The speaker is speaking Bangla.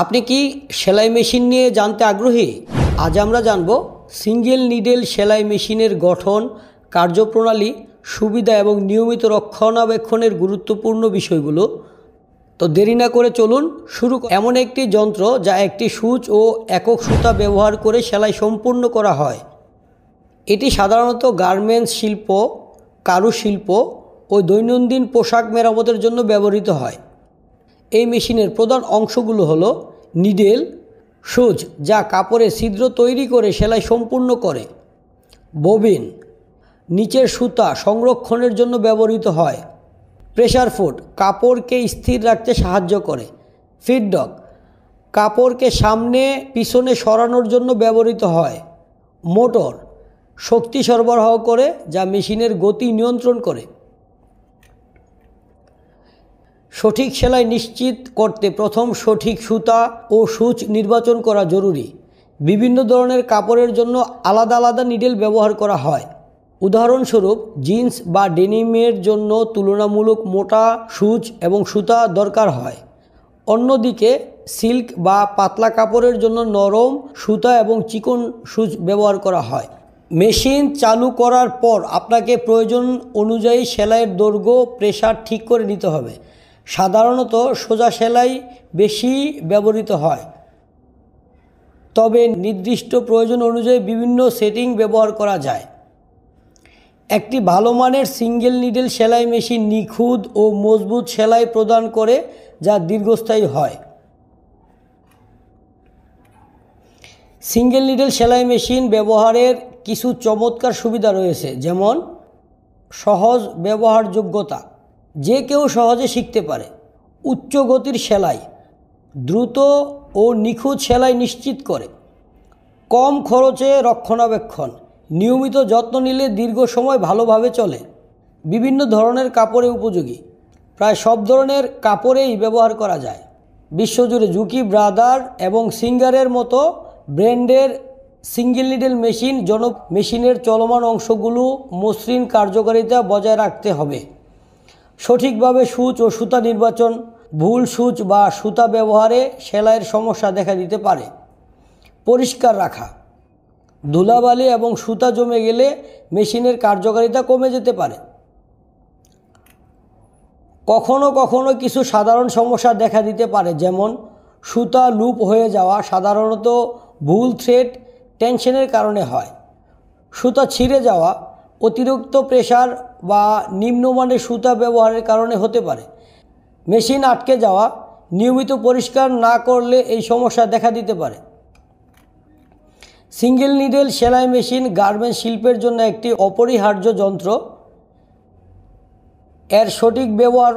আপনি কি সেলাই মেশিন নিয়ে জানতে আগ্রহী? আজ আমরা জানব সিঙ্গেল নিডেল সেলাই মেশিনের গঠন, কার্যপ্রণালী, সুবিধা এবং নিয়মিত রক্ষণাবেক্ষণের গুরুত্বপূর্ণ বিষয়গুলো। তো দেরি না করে চলুন শুরু। এমন একটি যন্ত্র যা একটি সূচ ও একক সুতা ব্যবহার করে সেলাই সম্পূর্ণ করা হয়। এটি সাধারণত গার্মেন্টস শিল্প, কারুশিল্প ও দৈনন্দিন পোশাক মেরামতের জন্য ব্যবহৃত হয়। এই মেশিনের প্রধান অংশগুলো হলো নিডেল, সূচ যা কাপড়ে ছিদ্র তৈরি করে সেলাই সম্পূর্ণ করে, ববিন নিচের সুতা সংরক্ষণের জন্য ব্যবহৃত হয়, প্রেসার ফুট কাপড়কে স্থির রাখতে সাহায্য করে, ফিডডক কাপড়কে সামনে পিছনে সরানোর জন্য ব্যবহৃত হয়, মোটর শক্তি সরবরাহ করে যা মেশিনের গতি নিয়ন্ত্রণ করে। সঠিক সেলাই নিশ্চিত করতে প্রথম সঠিক সুতা ও সূচ নির্বাচন করা জরুরি। বিভিন্ন ধরনের কাপড়ের জন্য আলাদা আলাদা নিডেল ব্যবহার করা হয়। উদাহরণস্বরূপ জিন্স বা ডেনিমের জন্য তুলনামূলক মোটা সূচ এবং সুতা দরকার হয়। অন্যদিকে সিল্ক বা পাতলা কাপড়ের জন্য নরম সুতা এবং চিকন সূচ ব্যবহার করা হয়। মেশিন চালু করার পর আপনাকে প্রয়োজন অনুযায়ী সেলাইয়ের দৈর্ঘ্য, প্রেসার ঠিক করে নিতে হবে। সাধারণত সোজা সেলাই বেশি ব্যবহৃত হয়, তবে নির্দিষ্ট প্রয়োজন অনুযায়ী বিভিন্ন সেটিং ব্যবহার করা যায়। একটি ভালো মানের সিঙ্গেল নিডেল সেলাই মেশিন নিখুঁত ও মজবুত সেলাই প্রদান করে যা দীর্ঘস্থায়ী হয়। সিঙ্গেল নিডেল সেলাই মেশিন ব্যবহারের কিছু চমৎকার সুবিধা রয়েছে, যেমন সহজ ব্যবহারযোগ্যতা, যে কেউ সহজে শিখতে পারে, উচ্চ গতির সেলাই, দ্রুত ও নিখুঁত সেলাই নিশ্চিত করে, কম খরচে রক্ষণাবেক্ষণ, নিয়মিত যত্ন নিলে দীর্ঘ সময় ভালোভাবে চলে, বিভিন্ন ধরনের কাপড়ে উপযোগী, প্রায় সব ধরনের কাপড়েই ব্যবহার করা যায়। বিশ্বজুড়ে জুকি ব্রাদার এবং সিঙ্গারের মতো ব্র্যান্ডের সিঙ্গেল নিডেল মেশিন মেশিনের চলমান অংশগুলো মসৃণ কার্যকারিতা বজায় রাখতে হবে। সঠিকভাবে সূচ ও সুতা নির্বাচন, ভুল সূচ বা সুতা ব্যবহারে সেলাইয়ের সমস্যা দেখা দিতে পারে। পরিষ্কার রাখা, ধুলাবালি এবং সুতা জমে গেলে মেশিনের কার্যকারিতা কমে যেতে পারে। কখনো কখনো কিছু সাধারণ সমস্যা দেখা দিতে পারে, যেমন সুতা লুপ হয়ে যাওয়া, সাধারণত ভুল থ্রেড টেনশনের কারণে হয়। সুতা ছিঁড়ে যাওয়া, অতিরিক্ত প্রেসার বা নিম্নমানের সুতা ব্যবহারের কারণে হতে পারে। মেশিন আটকে যাওয়া, নিয়মিত পরিষ্কার না করলে এই সমস্যা দেখা দিতে পারে। সিঙ্গেল নিডেল সেলাই মেশিন গার্মেন্টস শিল্পের জন্য একটি অপরিহার্য যন্ত্র। এর সঠিক ব্যবহার